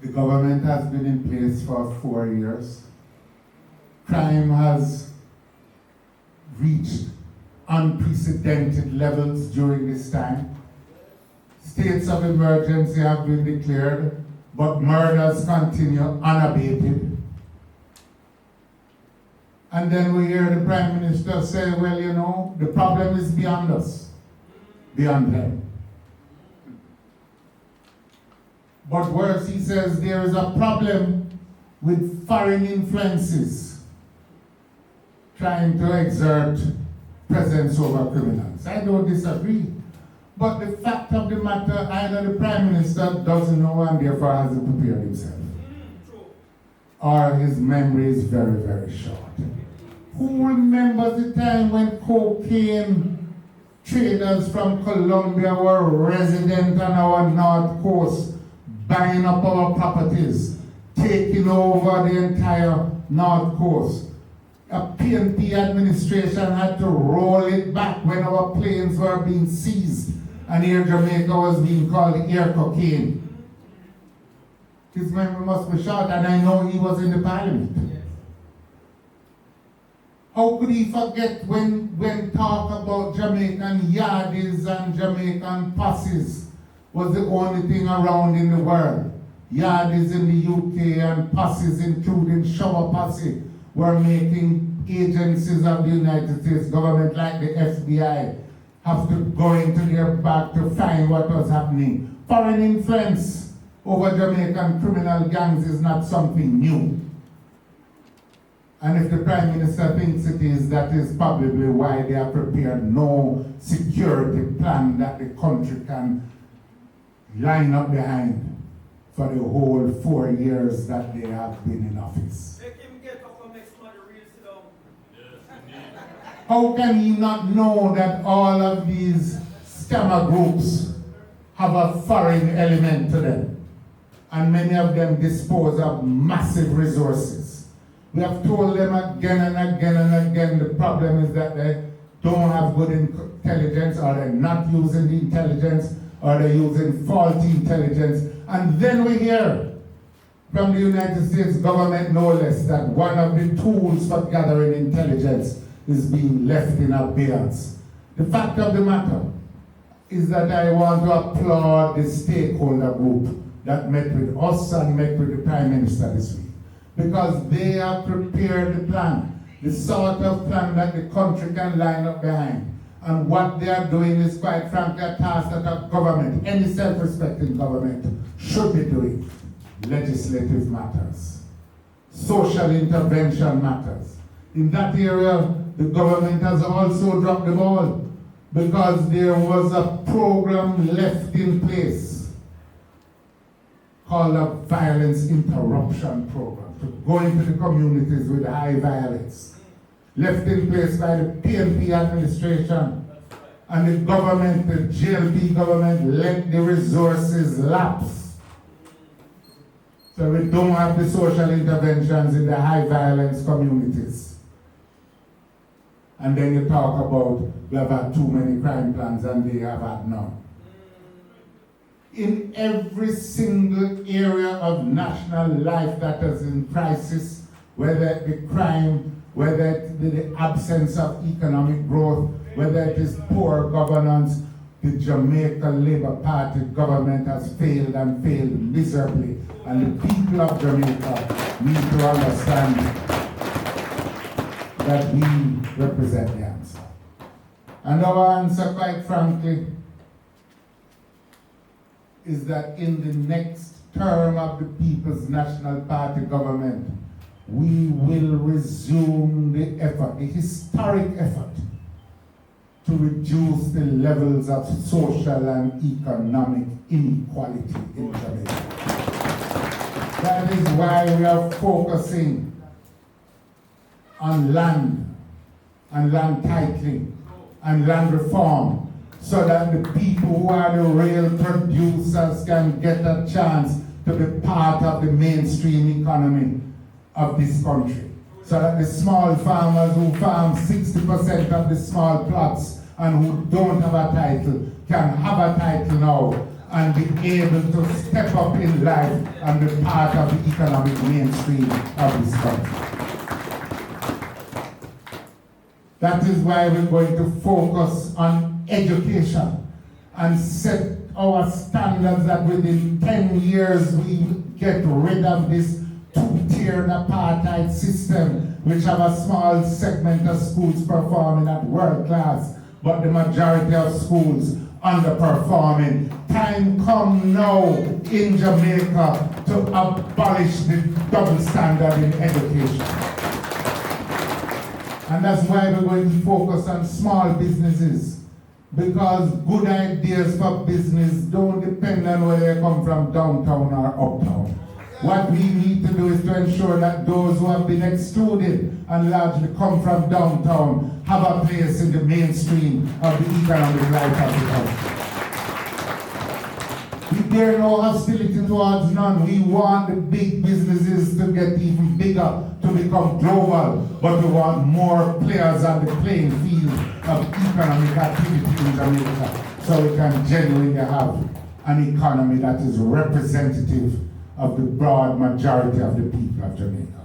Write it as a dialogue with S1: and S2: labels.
S1: The government has been in place for 4 years. Crime has reached unprecedented levels during this time. States of emergency have been declared, but murders continue unabated. And then we hear the Prime Minister say, well, you know, the problem is beyond us, beyond them. But worse, he says there is a problem with foreign influences trying to exert presence over criminals. I don't disagree. But the fact of the matter, either the Prime Minister doesn't know and therefore hasn't prepared himself, or his memory is very, very short. Who remembers the time when cocaine traders from Colombia were resident on our north coast, buying up our properties, taking over the entire north coast? A PNP administration had to roll it back when our planes were being seized and Air Jamaica was being called air cocaine. His memory must be short, and I know he was in the parliament. How could he forget when talk about Jamaican yardies and Jamaican posses was the only thing around in the world? Yardies in the UK and posses, including shower posse, were making agencies of the United States government like the FBI have to go into their back to find what was happening. Foreign influence over Jamaican criminal gangs is not something new. And if the Prime Minister thinks it is, that is probably why they have prepared no security plan that the country can line up behind for the whole 4 years that they have been in office. How can he not know that all of these scammer groups have a foreign element to them? And many of them dispose of massive resources. We have told them again and again and again, the problem is that they don't have good intelligence, or they're not using the intelligence, or they're using faulty intelligence. And then we hear from the United States government, no less, that one of the tools for gathering intelligence is being left in abeyance. The fact of the matter is that I want to applaud the stakeholder group that met with us and met with the Prime Minister this week, because they have prepared the plan, the sort of plan that the country can line up behind. And what they are doing is, quite frankly, a task that a government, any self-respecting government, should be doing. Legislative matters. Social intervention matters. In that area, the government has also dropped the ball, because there was a program left in place called a violence interruption program to go into the communities with high violence, left in place by the PNP administration, and the government, the JLP government, let the resources lapse. So we don't have the social interventions in the high violence communities. And then you talk about we have had too many crime plans and they have had none. In every single area of national life that is in crisis, whether it be crime, whether it be the absence of economic growth, whether it is poor governance, the Jamaica Labour Party government has failed and failed miserably. And the people of Jamaica need to understand that we represent the answer. And our answer, quite frankly, is that in the next term of the People's National Party government, we will resume the effort, the historic effort, to reduce the levels of social and economic inequality in Jamaica. That is why we are focusing on land and land titling and land reform, so that the people who are the real producers can get a chance to be part of the mainstream economy of this country. So that the small farmers who farm 60% of the small plots and who don't have a title can have a title now and be able to step up in life and be part of the economic mainstream of this country. That is why we're going to focus on education and set our standards that within 10 years we get rid of this two-tiered apartheid system, which have a small segment of schools performing at world class, but the majority of schools underperforming. Time come now in Jamaica to abolish the double standard in education. And that's why we're going to focus on small businesses, because good ideas for business don't depend on whether they come from downtown or uptown. What we need to do is to ensure that those who have been excluded and largely come from downtown have a place in the mainstream of the economic life of the country. We dare no hostility towards none. We want the big businesses to get even bigger, to become global, but we want more players on the playing field of economic activity in Jamaica, so we can genuinely have an economy that is representative of the broad majority of the people of Jamaica.